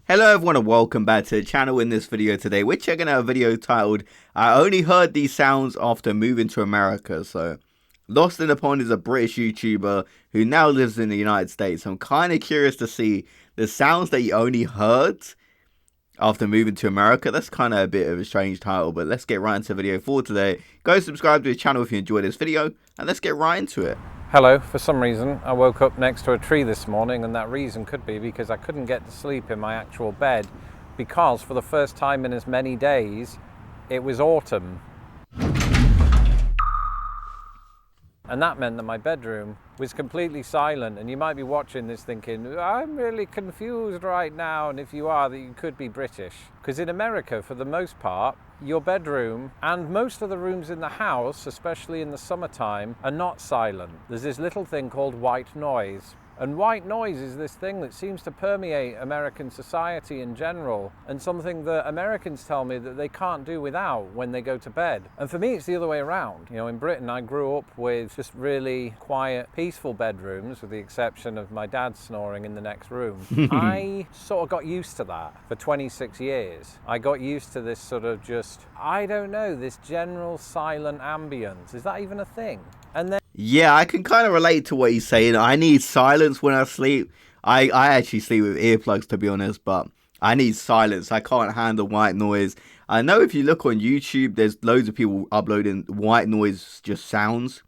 Hello everyone and welcome back to the channel. In this video today, we're checking out a video titled, I only heard these sounds after moving to America. So, Lost in the Pond is a British YouTuber who now lives in the United States. I'm kind of curious to see the sounds that you only heard after moving to America. That's kind of a bit of a strange title, but let's get right into the video for today. Go subscribe to the channel if you enjoyed this video, and let's get right into it. Hello. For some reason I woke up next to a tree this morning, and that reason could be because I couldn't get to sleep in my actual bed because for the first time in as many days it was autumn. And that meant that my bedroom was completely silent, and you might be watching this thinking, I'm really confused right now, and if you are, that you could be British. Because in America, for the most part, your bedroom and most of the rooms in the house, especially in the summertime, are not silent. There's this little thing called white noise. And white noise is this thing that seems to permeate American society in general, and something that Americans tell me that they can't do without when they go to bed. And for me, it's the other way around. You know, in Britain, I grew up with just really quiet, peaceful bedrooms, with the exception of my dad snoring in the next room. I sort of got used to that for 26 years. I got used to this sort of just, I don't know, this general silent ambience. Is that even a thing? And then Yeah, I can kind of relate to what he's saying. I need silence when I sleep. I actually sleep with earplugs, to be honest, but I need silence. I can't handle white noise. I know if you look on YouTube, there's loads of people uploading white noise just sounds,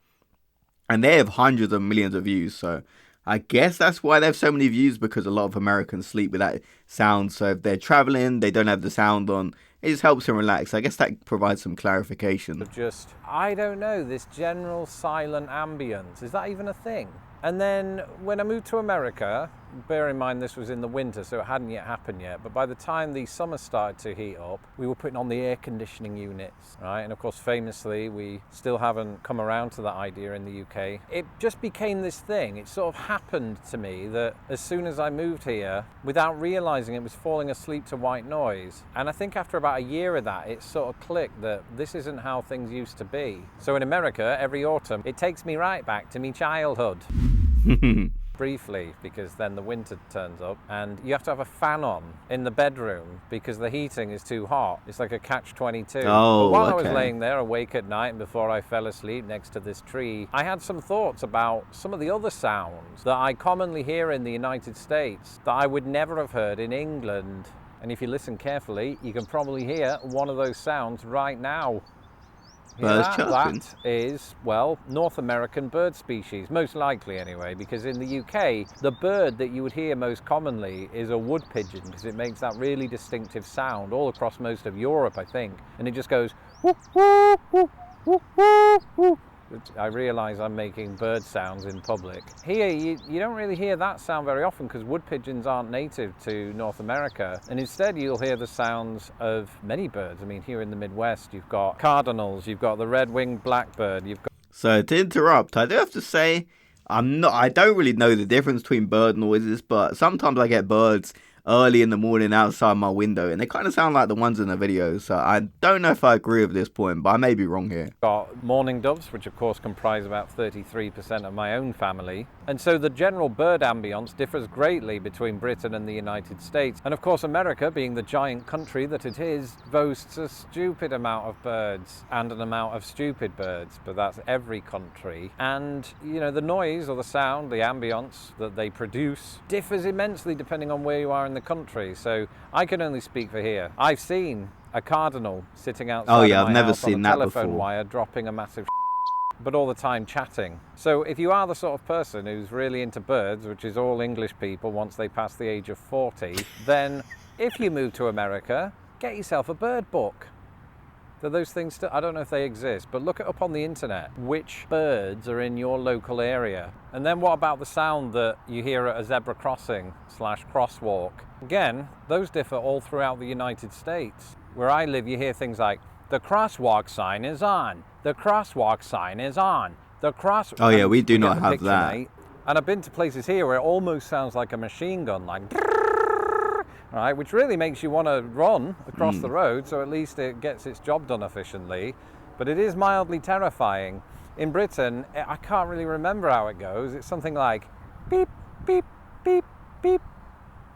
and they have hundreds of millions of views. So I guess that's why they have so many views, because a lot of Americans sleep with that sound. So if they're traveling, they don't have the sound on. It just helps them relax. I guess that provides some clarification. just, I don't know, this general silent ambience. Is that even a thing? And then when I moved to America, bear in mind this was in the winter, so it hadn't yet happened yet, but by the time the summer started to heat up, we were putting on the air conditioning units, right? And of course, famously, we still haven't come around to that idea in the UK. It just became this thing. It sort of happened to me that as soon as I moved here, without realizing it, was falling asleep to white noise. And I think after about a year of that, it sort of clicked that this isn't how things used to be. So in America, every autumn, it takes me right back to me childhood. Briefly, because then the winter turns up and you have to have a fan on in the bedroom because the heating is too hot. It's like a catch-22. Oh, but while I okay. was laying there awake at night and before I fell asleep next to this tree, I had some thoughts about some of the other sounds that I commonly hear in the United States that I would never have heard in England. And if you listen carefully, you can probably hear one of those sounds right now. That is, well, North American bird species, most likely anyway, because in the UK, the bird that you would hear most commonly is a wood pigeon, because it makes that really distinctive sound all across most of Europe, I think, and it just goes whoop, whoop, whoop, whoop, whoop, whoop. I realise I'm making bird sounds in public. Here, you don't really hear that sound very often because wood pigeons aren't native to North America. And instead, you'll hear the sounds of many birds. I mean, here in the Midwest, you've got cardinals, you've got the red-winged blackbird, you've got... So to interrupt, I do have to say, I don't really know the difference between bird noises, but sometimes I get birds early in the morning outside my window, and they kind of sound like the ones in the video. So I don't know if I agree with this point, but I may be wrong here. Got mourning doves, which of course comprise about 33% of my own family. And so the general bird ambience differs greatly between Britain and the United States. And of course, America, being the giant country that it is, boasts a stupid amount of birds and an amount of stupid birds, but that's every country. And, you know, the noise or the sound, the ambience that they produce differs immensely depending on where you are in the country. So I can only speak for here. I've seen a cardinal sitting outside of my house on a telephone wire dropping a massive but all the time chatting. So if you are the sort of person who's really into birds, which is all English people once they pass the age of 40, then if you move to America, get yourself a bird book. Do those things still, I don't know if they exist, but look it up on the internet, which birds are in your local area. And then what about the sound that you hear at a zebra crossing / crosswalk? Again, those differ all throughout the United States. Where I live, you hear things like, the crosswalk sign is on, the crosswalk sign is on, the cross... Oh yeah, we do not have that. Mate. And I've been to places here where it almost sounds like a machine gun, like... Right, which really makes you want to run across the road, so at least it gets its job done efficiently. But it is mildly terrifying. In Britain, I can't really remember how it goes. It's something like beep, beep, beep, beep.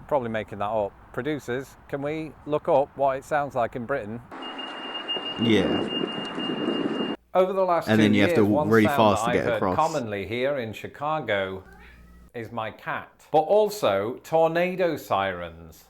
Probably making that up. producers, can we look up what it sounds like in Britain? Yeah. Over the last And 2 then you have years, to walk one really sound that fast to I've get heard across. commonly here in Chicago is my cat, but also tornado sirens.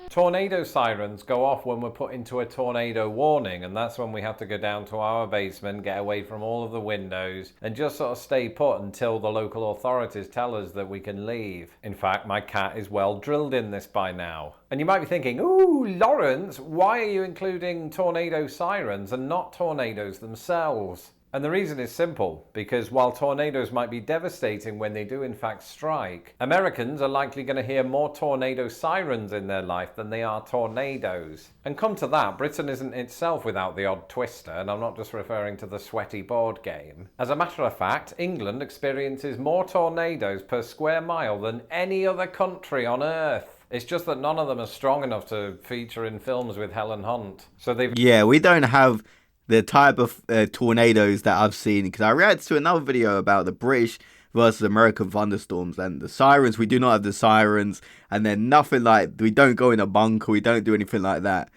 Tornado sirens go off when we're put into a tornado warning, and that's when we have to go down to our basement, get away from all of the windows, and just sort of stay put until the local authorities tell us that we can leave. In fact, my cat is well drilled in this by now. And you might be thinking, ooh, Lawrence, why are you including tornado sirens and not tornadoes themselves? And the reason is simple, because while tornadoes might be devastating when they do in fact strike, Americans are likely going to hear more tornado sirens in their life than they are tornadoes. And come to that, Britain isn't itself without the odd twister, and I'm not just referring to the sweaty board game. As a matter of fact, England experiences more tornadoes per square mile than any other country on Earth. It's just that none of them are strong enough to feature in films with Helen Hunt. So Yeah, we don't have the type of tornadoes that I've seen, because I reacted to another video about the British versus American thunderstorms, and the sirens, we do not have the sirens, and then nothing like, we don't go in a bunker, we don't do anything like that.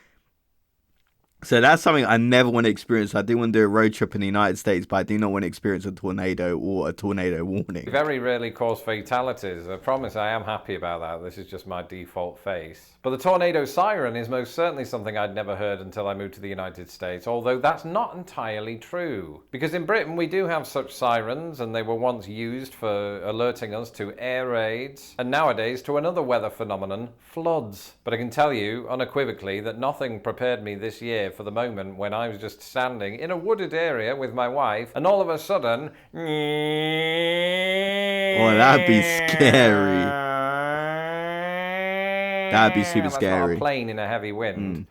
So that's something I never want to experience. I do want to do a road trip in the United States, but I do not want to experience a tornado or a tornado warning. Very rarely cause fatalities. I promise I am happy about that. This is just my default face. But the tornado siren is most certainly something I'd never heard until I moved to the United States, although that's not entirely true. Because in Britain we do have such sirens, and they were once used for alerting us to air raids, and nowadays to another weather phenomenon, floods. But I can tell you unequivocally that nothing prepared me this year for the moment when I was just standing in a wooded area with my wife, and all of a sudden, Oh, that'd be scary. That'd be super scary. That's not a plane in a heavy wind.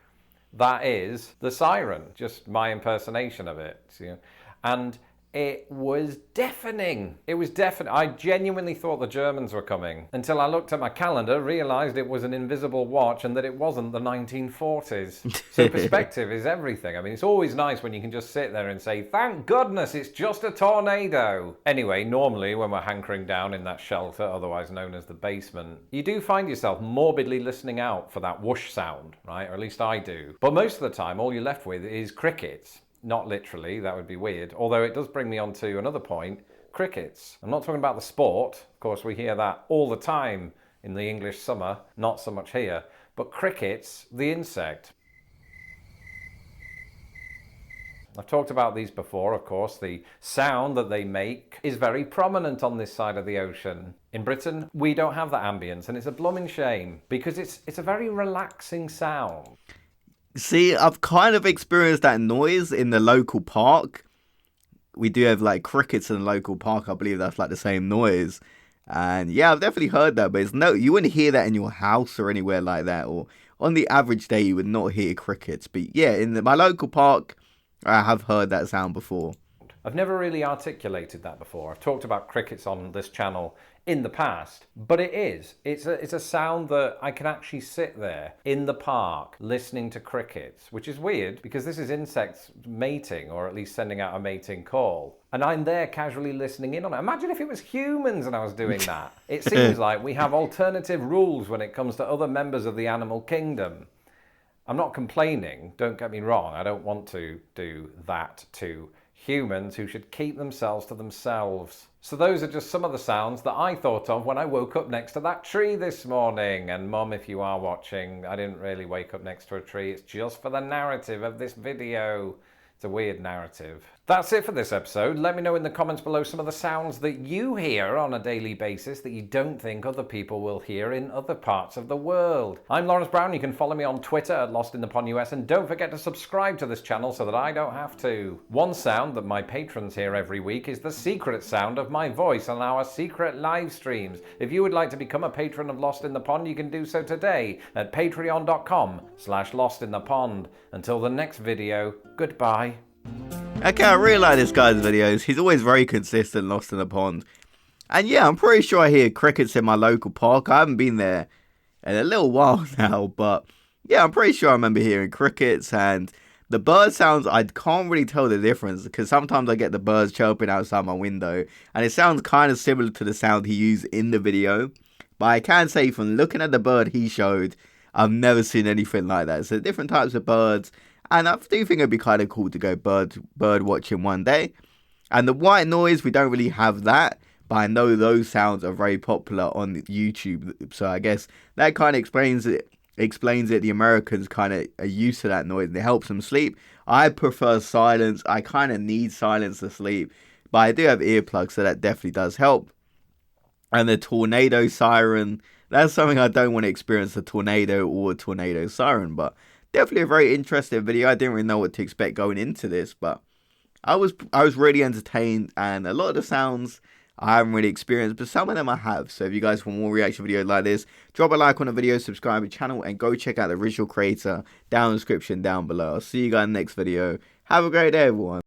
That is the siren, just my impersonation of it. See? And it was deafening. It was deafening. I genuinely thought the Germans were coming until I looked at my calendar, realised it was an invisible watch, and that it wasn't the 1940s. So perspective is everything. I mean, it's always nice when you can just sit there and say, thank goodness it's just a tornado. Anyway, normally when we're hankering down in that shelter, otherwise known as the basement, you do find yourself morbidly listening out for that whoosh sound, right? Or at least I do. But most of the time, all you're left with is crickets. Not literally, that would be weird. Although it does bring me on to another point, crickets. I'm not talking about the sport. Of course, we hear that all the time in the English summer, not so much here. But crickets, the insect. I've talked about these before, of course. The sound that they make is very prominent on this side of the ocean. In Britain, we don't have that ambience, and it's a blooming shame, because it's a very relaxing sound. See, I've kind of experienced that noise in the local park. We do have like crickets in the local park. I believe that's like the same noise. And yeah, I've definitely heard that, but you wouldn't hear that in your house or anywhere like that. Or on the average day, you would not hear crickets. But yeah, in my local park, I have heard that sound before. I've never really articulated that before. I've talked about crickets on this channel in the past, but it's a sound that I can actually sit there in the park listening to crickets, which is weird because this is insects mating, or at least sending out a mating call, and I'm there casually listening in on it. Imagine if it was humans and I was doing that. It seems like we have alternative rules when it comes to other members of the animal kingdom. I'm not complaining, don't get me wrong. I don't want to do that to humans who should keep themselves to themselves. So those are just some of the sounds that I thought of when I woke up next to that tree this morning. And Mum, if you are watching, I didn't really wake up next to a tree. It's just for the narrative of this video. It's a weird narrative. That's it for this episode. Let me know in the comments below some of the sounds that you hear on a daily basis that you don't think other people will hear in other parts of the world. I'm Lawrence Brown. You can follow me on Twitter at LostInThePondUS, and don't forget to subscribe to this channel so that I don't have to. One sound that my patrons hear every week is the secret sound of my voice on our secret live streams. If you would like to become a patron of Lost in the Pond, you can do so today at patreon.com/LostInThePond. Until the next video, goodbye. Okay, I really like this guy's videos. He's always very consistent, Lost in the Pond. And yeah, I'm pretty sure I hear crickets in my local park. I haven't been there in a little while now, but yeah, I'm pretty sure I remember hearing crickets. And the bird sounds, I can't really tell the difference, because sometimes I get the birds chirping outside my window, and it sounds kind of similar to the sound he used in the video. But I can say from looking at the bird he showed, I've never seen anything like that. So different types of birds, and I do think it'd be kind of cool to go bird watching one day. And the white noise, we don't really have that, but I know those sounds are very popular on YouTube. So I guess that kind of explains it. The Americans kind of are used to that noise and it helps them sleep. I prefer silence. I kind of need silence to sleep, but I do have earplugs, so that definitely does help. And the tornado siren, that's something I don't want to experience, a tornado or a tornado siren, but definitely a very interesting video. I didn't really know what to expect going into this, but I was really entertained, and a lot of the sounds I haven't really experienced, but some of them I have. So if you guys want more reaction videos like this, drop a like on the video, subscribe to the channel, and go check out the original creator down in the description down below. I'll see you guys in the next video. Have a great day, everyone.